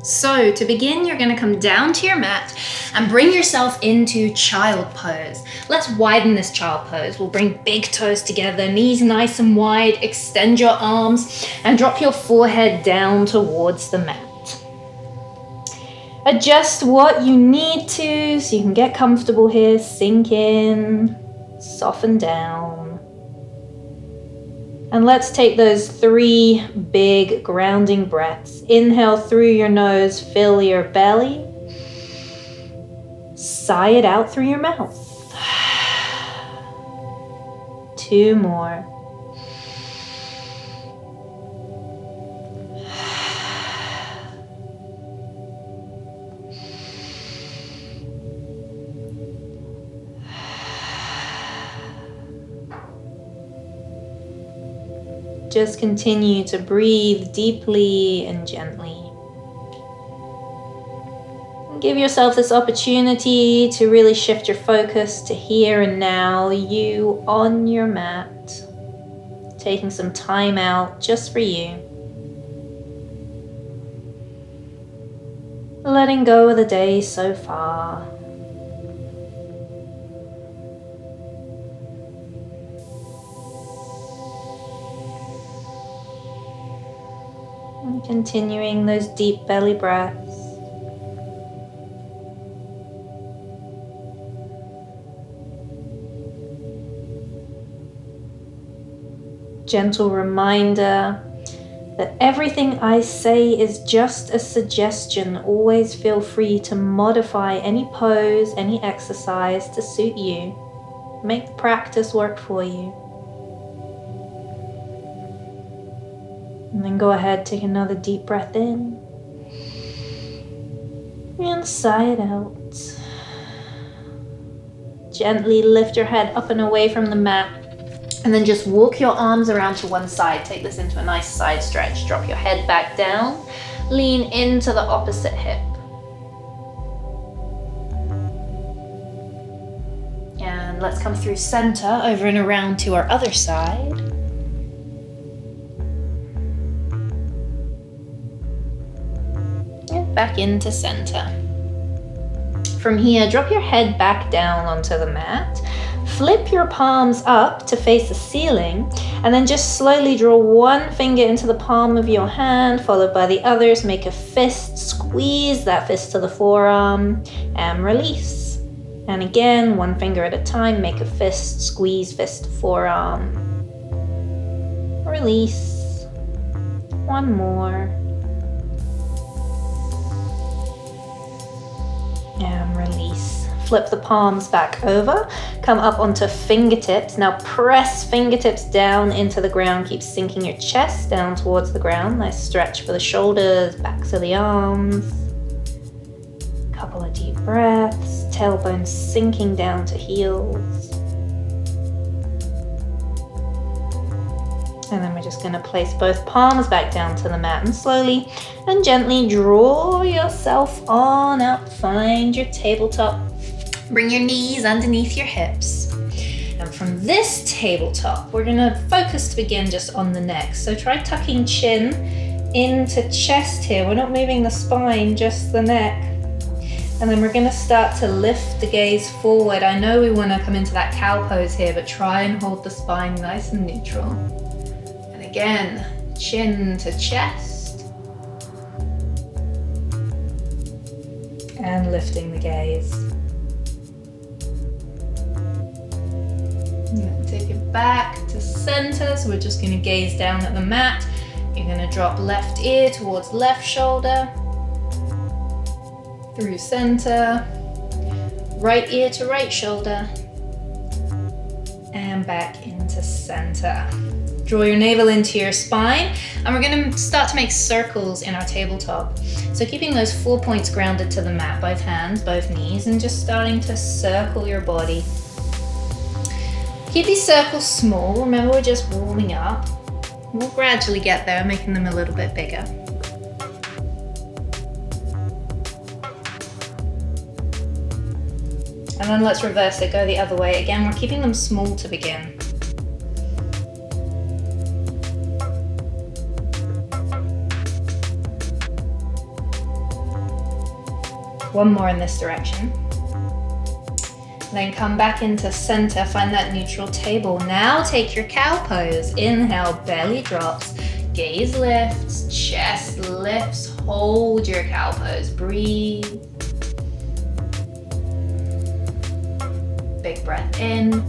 So to begin, you're going to come down to your mat and bring yourself into child pose. Let's widen this child pose. We'll bring big toes together, knees nice and wide, extend your arms and drop your forehead down towards the mat. Adjust what you need to so you can get comfortable here. Sink in, soften down. And let's take those 3 big grounding breaths. Inhale through your nose, fill your belly. Sigh it out through your mouth. 2 more. Just continue to breathe deeply and gently. Give yourself this opportunity to really shift your focus to here and now, you on your mat, taking some time out just for you. Letting go of the day so far. And continuing those deep belly breaths. Gentle reminder that everything I say is just a suggestion. Always feel free to modify any pose, any exercise to suit you. Make the practice work for you. And then go ahead, take another deep breath in. And sigh it out. Gently lift your head up and away from the mat. And then just walk your arms around to one side. Take this into a nice side stretch. Drop your head back down. Lean into the opposite hip. And let's come through center, over and around to our other side. And back into center. From here, drop your head back down onto the mat. Flip your palms up to face the ceiling, and then just slowly draw one finger into the palm of your hand, followed by the others. Make a fist, squeeze that fist to the forearm, and release. And again, one finger at a time, make a fist, squeeze fist to forearm, release. One more. And release. Flip the palms back over, come up onto fingertips. Now press fingertips down into the ground. Keep sinking your chest down towards the ground. Nice stretch for the shoulders, backs of the arms. Couple of deep breaths, tailbone sinking down to heels. And then we're just going to place both palms back down to the mat and slowly and gently draw yourself on up. Find your tabletop. Bring your knees underneath your hips. And from this tabletop, we're going to focus to begin just on the neck. So try tucking chin into chest here. We're not moving the spine, just the neck. And then we're going to start to lift the gaze forward. I know we want to come into that cow pose here, but try and hold the spine nice and neutral. And again, chin to chest. And lifting the gaze. Take it back to center, so we're just going to gaze down at the mat. You're going to drop left ear towards left shoulder, through center, right ear to right shoulder, and back into center. Draw your navel into your spine, and we're going to start to make circles in our tabletop. So keeping those 4 points grounded to the mat, both hands, both knees, and just starting to circle your body. Keep these circles small. Remember, we're just warming up. We'll gradually get there, making them a little bit bigger. And then let's reverse it, go the other way. Again, we're keeping them small to begin. One more in this direction. Then come back into center, find that neutral table. Now take your cow pose. Inhale, belly drops, gaze lifts, chest lifts. Hold your cow pose, breathe. Big breath in.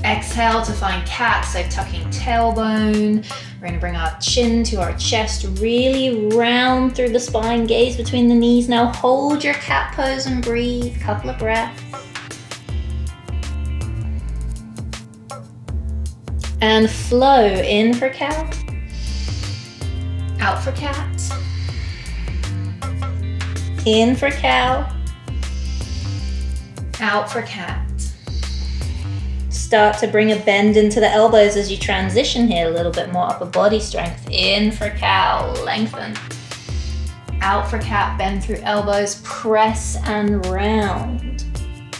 Exhale to find cat, so tucking tailbone. We're gonna bring our chin to our chest, really round through the spine, gaze between the knees. Now hold your cat pose and breathe, couple of breaths. And flow, in for cow, out for cat, in for cow, out for cat. Start to bring a bend into the elbows as you transition here, a little bit more upper body strength. In for cow, lengthen. Out for cat, bend through elbows, press and round.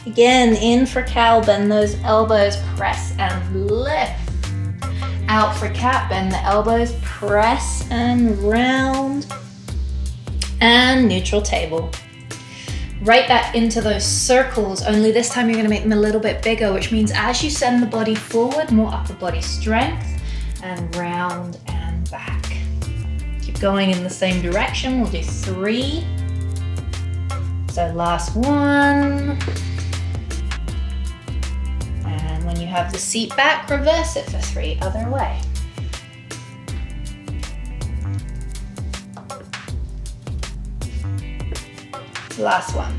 Again, in for cow, bend those elbows, press and lift. Out for cat, bend the elbows, press and round. And neutral table. Right back into those circles, only this time you're going to make them a little bit bigger, which means as you send the body forward, more upper body strength, and round and back. Keep going in the same direction. We'll do 3. So last one. And when you have the seat back, reverse it for 3, other way. Last one.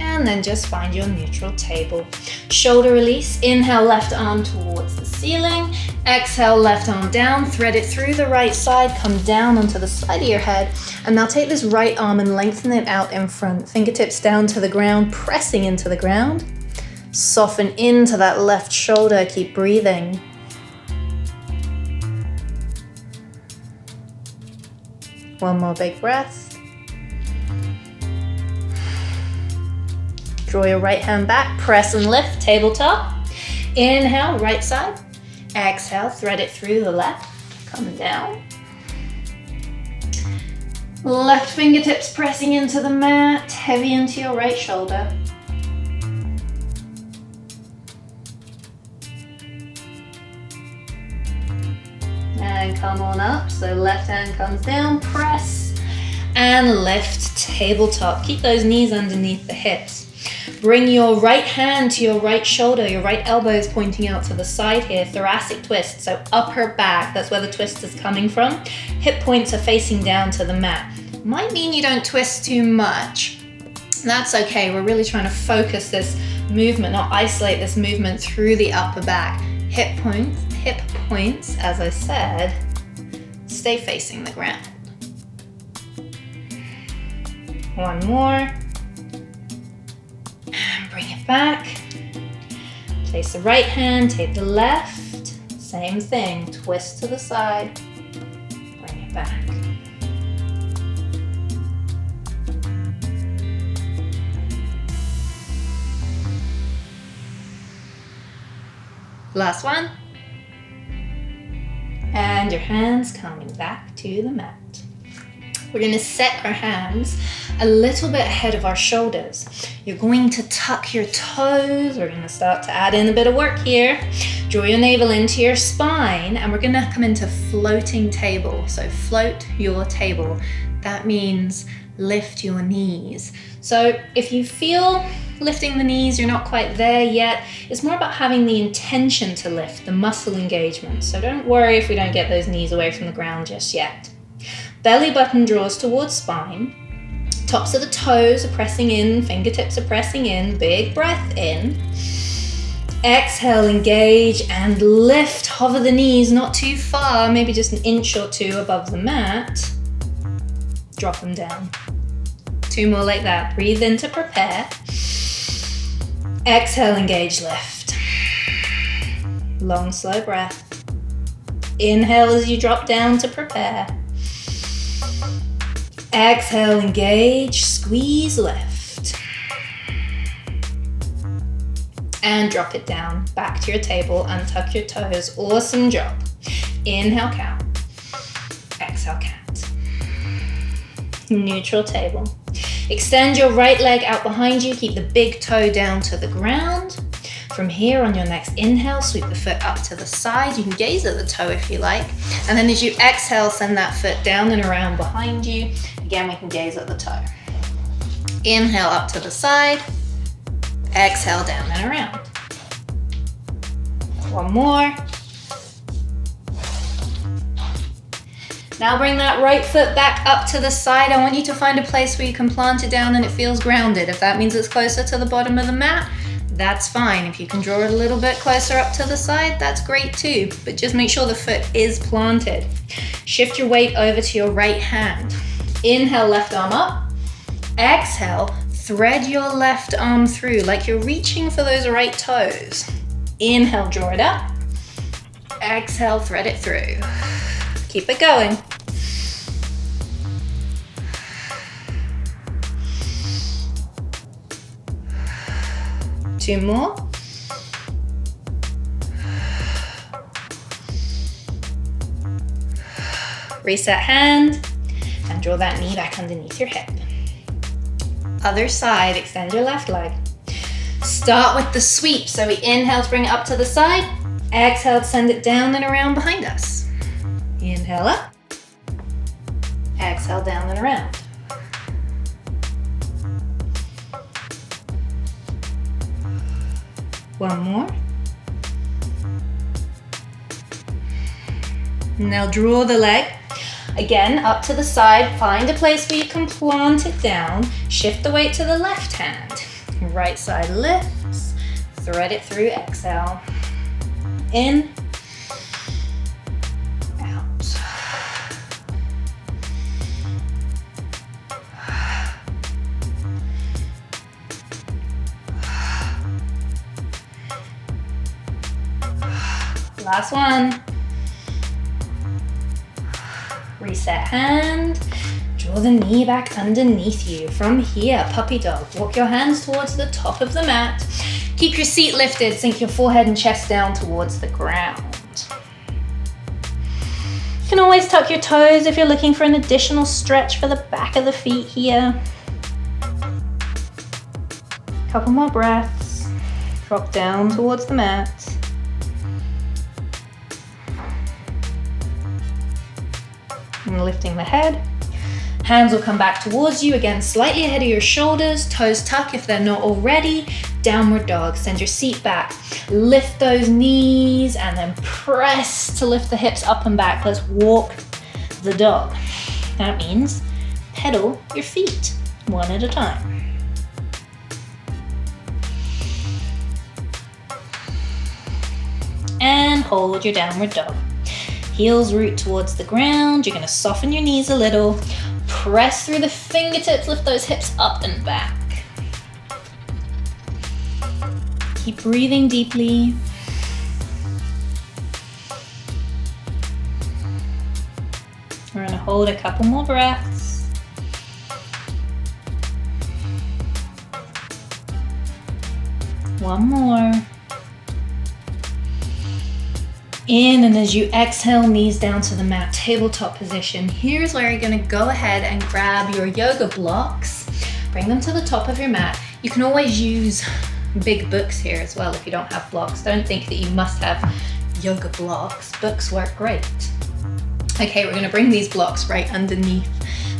And then just find your neutral table. Shoulder release. Inhale, left arm towards the ceiling. Exhale, left arm down. Thread it through the right side. Come down onto the side of your head. And now take this right arm and lengthen it out in front. Fingertips down to the ground, pressing into the ground. Soften into that left shoulder. Keep breathing. One more big breath. Draw your right hand back, press and lift, tabletop. Inhale, right side. Exhale, thread it through the left, come down. Left fingertips pressing into the mat, heavy into your right shoulder. And come on up, so left hand comes down, press and lift, tabletop. Keep those knees underneath the hips. Bring your right hand to your right shoulder, your right elbow is pointing out to the side here, thoracic twist, so upper back, that's where the twist is coming from. Hip points are facing down to the mat. Might mean you don't twist too much. That's okay, we're really trying to focus this movement, not isolate this movement through the upper back. Hip points, as I said, stay facing the ground. One more. And bring it back. Place the right hand, take the left. Same thing, twist to the side. Bring it back. Last one. And your hands coming back to the mat. We're going to set our hands a little bit ahead of our shoulders. You're going to tuck your toes. We're going to start to add in a bit of work here. Draw your navel into your spine, and we're going to come into floating table. So float your table. That means lift your knees. So if you feel lifting the knees, you're not quite there yet, it's more about having the intention to lift, the muscle engagement. So don't worry if we don't get those knees away from the ground just yet. Belly button draws towards spine. Tops of the toes are pressing in, fingertips are pressing in. Big breath in. Exhale, engage and lift. Hover the knees not too far, maybe just an inch or 2 above the mat. Drop them down. 2 more like that. Breathe in to prepare. Exhale, engage, lift. Long, slow breath. Inhale as you drop down to prepare. Exhale, engage, squeeze, lift. And drop it down, back to your table, untuck your toes. Awesome job. Inhale, cow. Exhale, cat. neutral table. Extend your right leg out behind you, keep the big toe down to the ground. From here, on your next inhale, sweep the foot up to the side. You can gaze at the toe if you like. And then as you exhale, send that foot down and around behind you. Again, we can gaze at the toe. Inhale up to the side. Exhale down and around. One more. Now bring that right foot back up to the side. I want you to find a place where you can plant it down and it feels grounded. If that means it's closer to the bottom of the mat, that's fine. If you can draw it a little bit closer up to the side, that's great too. But just make sure the foot is planted. Shift your weight over to your right hand. Inhale, left arm up. Exhale, thread your left arm through like you're reaching for those right toes. Inhale, draw it up. Exhale, thread it through. Keep it going. Two more. Reset hand and draw that knee back underneath your hip. Other side, extend your left leg. Start with the sweep. So we inhale to bring it up to the side. Exhale to send it down and around behind us. Inhale up. Exhale down and around. One more. Now draw the leg. Again, up to the side. Find a place where you can plant it down. Shift the weight to the left hand. Right side lifts. Thread it through. Exhale. In. Out. Last one. Reset hand. Draw the knee back underneath you. From here, puppy dog. Walk your hands towards the top of the mat. Keep your seat lifted. Sink your forehead and chest down towards the ground. You can always tuck your toes if you're looking for an additional stretch for the back of the feet here. Couple more breaths. Drop down towards the mat. And lifting the head. Hands will come back towards you, again slightly ahead of your shoulders, toes tuck if they're not already. Downward dog, send your seat back. Lift those knees and then press to lift the hips up and back. Let's walk the dog. That means pedal your feet one at a time. And hold your downward dog. Heels root towards the ground. You're gonna soften your knees a little. Press through the fingertips, lift those hips up and back. Keep breathing deeply. We're gonna hold a couple more breaths. One more. In, and as you exhale, knees down to the mat, tabletop position. Here's where you're gonna go ahead and grab your yoga blocks. Bring them to the top of your mat. You can always use big books here as well if you don't have blocks. Don't think that you must have yoga blocks. Books work great. Okay, we're gonna bring these blocks right underneath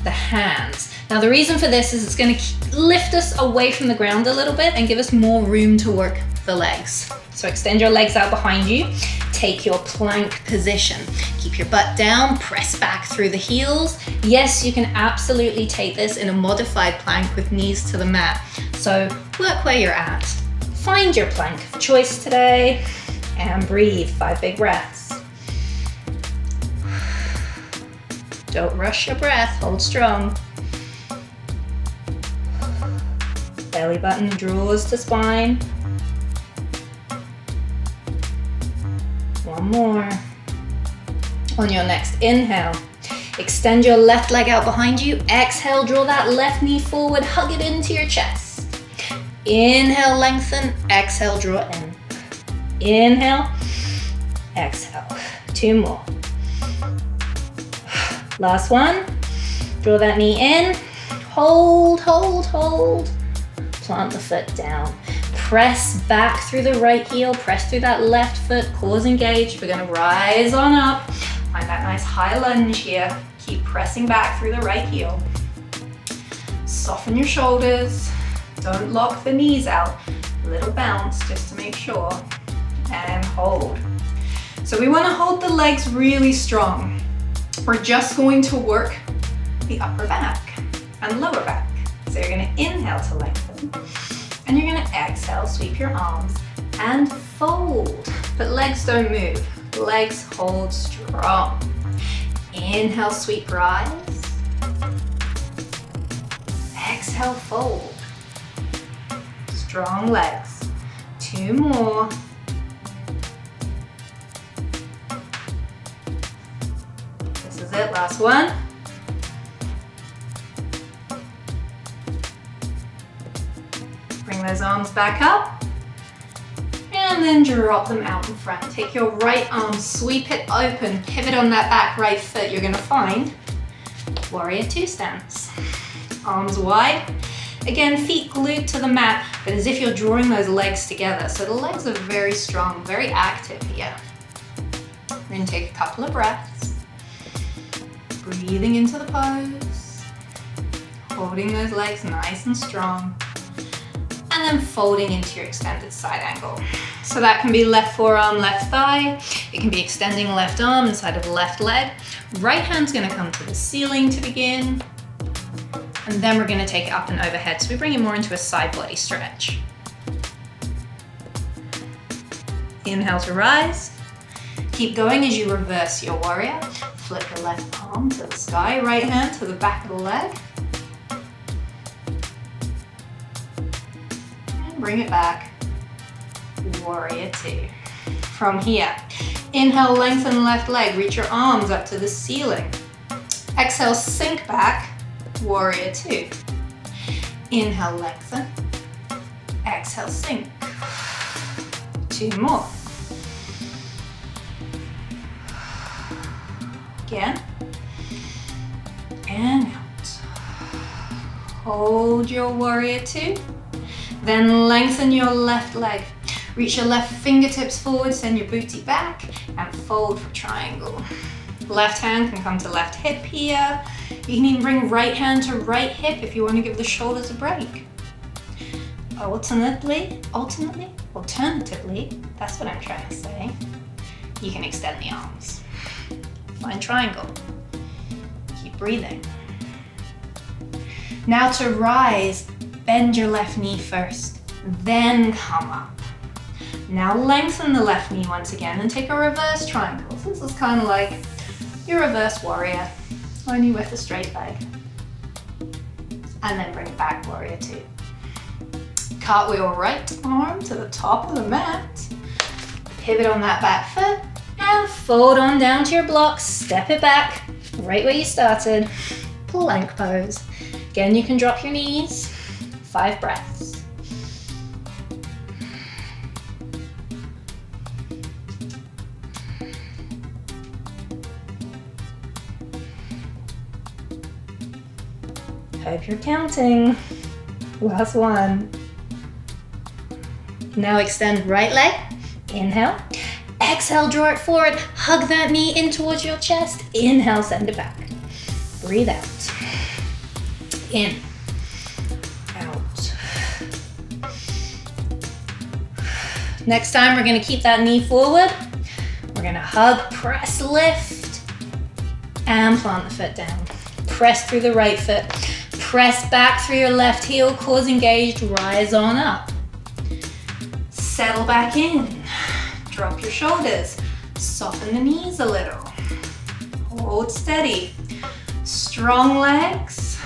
the hands. Now the reason for this is it's gonna lift us away from the ground a little bit and give us more room to work the legs. So extend your legs out behind you. Take your plank position. Keep your butt down, press back through the heels. Yes, you can absolutely take this in a modified plank with knees to the mat. So work where you're at. Find your plank of choice today and breathe. 5 big breaths. Don't rush your breath, hold strong. Belly button draws to spine. One more. On your next inhale, extend your left leg out behind you. Exhale, draw that left knee forward, hug it into your chest. Inhale, lengthen. Exhale, draw in. Inhale, exhale. 2 more. Last one. Draw that knee in. Hold, hold, hold. Plant the foot down. Press back through the right heel. Press through that left foot. Cores engaged. We're going to rise on up. Find that nice high lunge here. Keep pressing back through the right heel. Soften your shoulders. Don't lock the knees out. A little bounce just to make sure. And hold. So we want to hold the legs really strong. We're just going to work the upper back and lower back. So you're going to inhale to lengthen. And you're going to exhale, sweep your arms and fold. But legs don't move. Legs hold strong. Inhale, sweep, rise. Exhale, fold. Strong legs. 2 more. This is it, last one. Bring those arms back up. And then drop them out in front. Take your right arm, sweep it open, pivot on that back right foot. You're gonna find Warrior Two stance. Arms wide. Again, feet glued to the mat, but as if you're drawing those legs together. So the legs are very strong, very active here. Then take a couple of breaths. Breathing into the pose. Holding those legs nice and strong. And then folding into your extended side angle. So that can be left forearm, left thigh. It can be extending left arm inside of left leg. Right hand's gonna come to the ceiling to begin. And then we're gonna take it up and overhead. So we bring it more into a side body stretch. Inhale to rise. Keep going as you reverse your warrior. Flip your left arm to the sky, right hand to the back of the leg. Bring it back, Warrior Two. From here, inhale, lengthen left leg, reach your arms up to the ceiling. Exhale, sink back, Warrior Two. Inhale, lengthen. Exhale, sink. 2 more. Again. And out. Hold your Warrior Two. Then lengthen your left leg. Reach your left fingertips forward, send your booty back, and fold for triangle. Left hand can come to left hip here. You can even bring right hand to right hip if you want to give the shoulders a break. Alternatively, that's what I'm trying to say, you can extend the arms. Find triangle. Keep breathing. Now to rise, bend your left knee first, then come up. Now lengthen the left knee once again and take a reverse triangle. So this is kind of like your reverse warrior, only with a straight leg. And then bring it back, Warrior Two. Cartwheel right arm to the top of the mat. Pivot on that back foot and fold on down to your blocks. Step it back, right where you started. Plank pose. Again, you can drop your knees. 5 breaths. Hope you're counting. Last one. Now extend right leg. Inhale. Exhale, draw it forward. Hug that knee in towards your chest. Inhale, send it back. Breathe out. In. Out. Next time, we're gonna keep that knee forward. We're gonna hug, press, lift, and plant the foot down. Press through the right foot. Press back through your left heel, cores engaged, rise on up. Settle back in. Drop your shoulders. Soften the knees a little. Hold steady. Strong legs.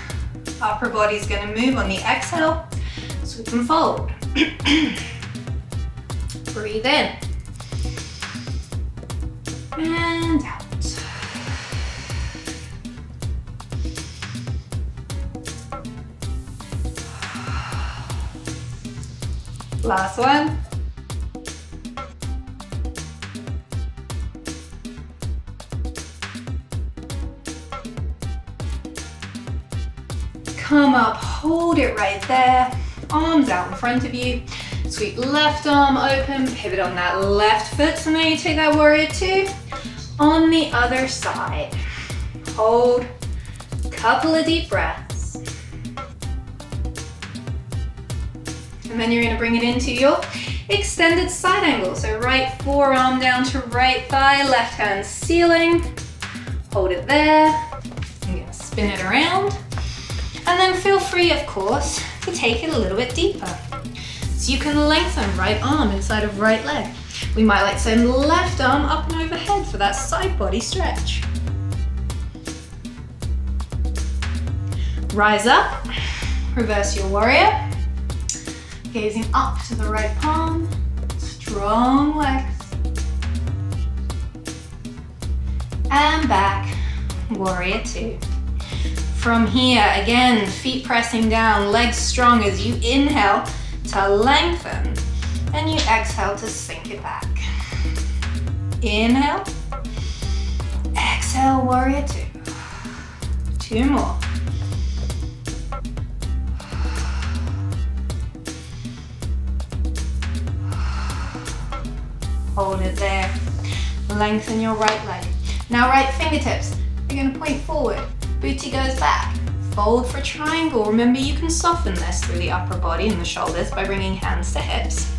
Upper body's gonna move on the exhale. Sweep and fold. Breathe in. And out. Last one. come up, hold it right there. Arms out in front of you. Sweep left arm open, pivot on that left foot. So now you take that warrior two on the other side. Hold, couple of deep breaths. And then you're gonna bring it into your extended side angle. So right forearm down to right thigh, left hand ceiling. Hold it there. I'm gonna spin it around. And then feel free, of course, to take it a little bit deeper. So you can lengthen right arm inside of right leg. We might like to send left arm up and overhead for that side body stretch. Rise up, reverse your warrior. Gazing up to the right palm, strong legs. And back, warrior two. From here, again, feet pressing down, legs strong as you inhale to lengthen, and you exhale to sink it back. Inhale, exhale, warrior two. Two more. Hold it there. Lengthen your right leg. Now right fingertips, you're gonna point forward. Booty goes back. Fold for triangle. Remember, you can soften this through the upper body and the shoulders by bringing hands to hips.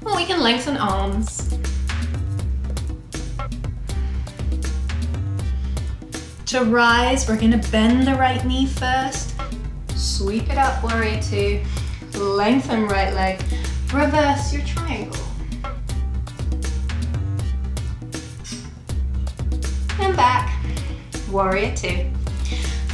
Or we can lengthen arms. To rise, we're gonna bend the right knee first. Sweep it up, warrior two. Lengthen right leg. Reverse your triangle. And back, warrior two.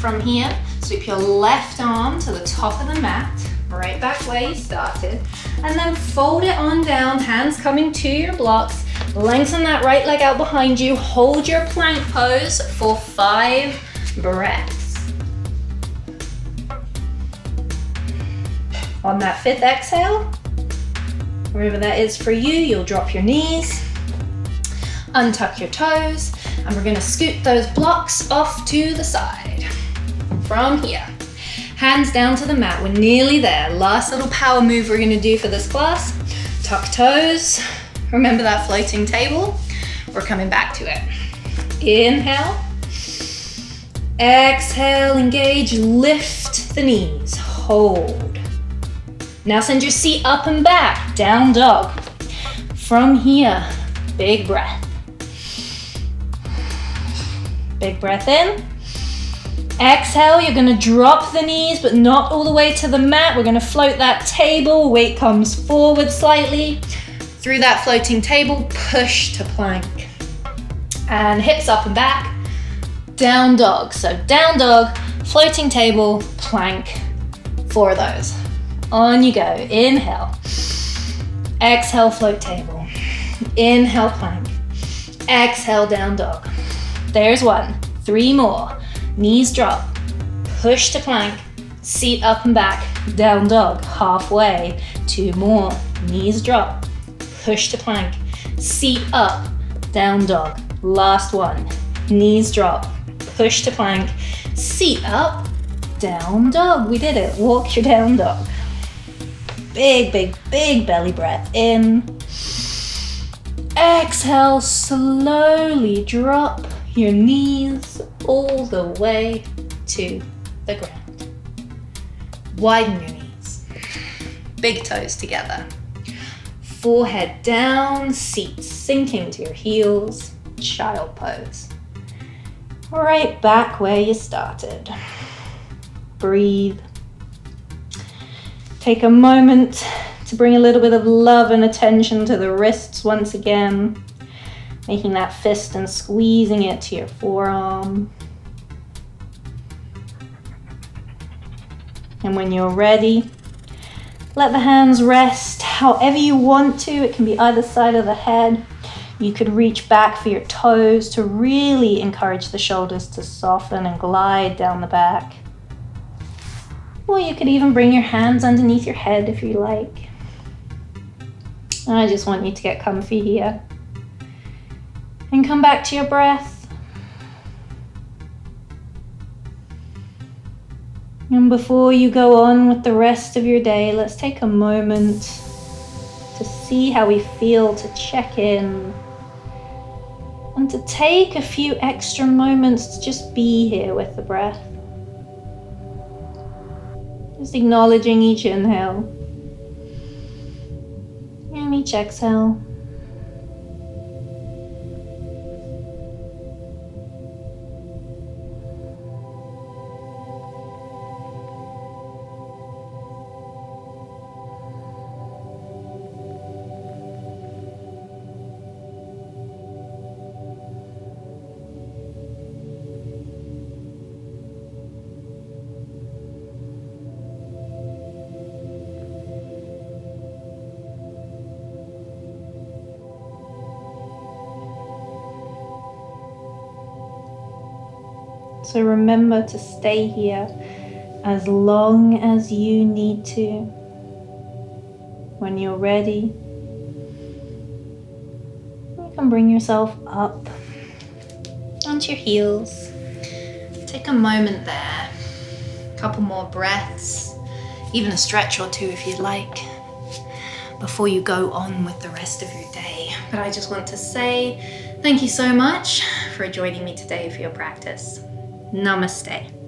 From here, sweep your left arm to the top of the mat, right back where you started, and then fold it on down, hands coming to your blocks. Lengthen that right leg out behind you. Hold your plank pose for 5 breaths. On that 5th exhale, wherever that is for you, you'll drop your knees, untuck your toes, and we're gonna scoot those blocks off to the side. From here, hands down to the mat. We're nearly there. Last little power move we're gonna do for this class. Tuck toes. Remember that floating table? We're coming back to it. Inhale. Exhale, engage, lift the knees. Hold. Now send your seat up and back, down dog. From here, big breath. Big breath in. Exhale, you're gonna drop the knees, but not all the way to the mat. We're gonna float that table, weight comes forward slightly. Through that floating table, push to plank. And hips up and back, down dog. So down dog, floating table, plank, 4 of those. On you go, inhale. Exhale, float table. Inhale, plank. Exhale, down dog. There's 1, 3 more. Knees drop, push to plank, seat up and back, down dog, halfway. 2 more, knees drop, push to plank, seat up, down dog. Last 1, knees drop, push to plank, seat up, down dog. We did it, walk your down dog. Big, big, big belly breath in. Exhale, slowly drop your knees all the way to the ground. Widen your knees. Big toes together. Forehead down, seat sinking to your heels. Child pose. Right back where you started. Breathe. Take a moment to bring a little bit of love and attention to the wrists once again. Making that fist and squeezing it to your forearm. And when you're ready, let the hands rest however you want to. It can be either side of the head. You could reach back for your toes to really encourage the shoulders to soften and glide down the back. Or you could even bring your hands underneath your head if you like. I just want you to get comfy here. And come back to your breath. And before you go on with the rest of your day, let's take a moment to see how we feel, to check in, and to take a few extra moments to just be here with the breath. Just acknowledging each inhale and each exhale. So remember to stay here as long as you need to. When you're ready, you can bring yourself up onto your heels. Take a moment there, a couple more breaths, even a stretch or two if you'd like, before you go on with the rest of your day. But I just want to say thank you so much for joining me today for your practice. Namaste.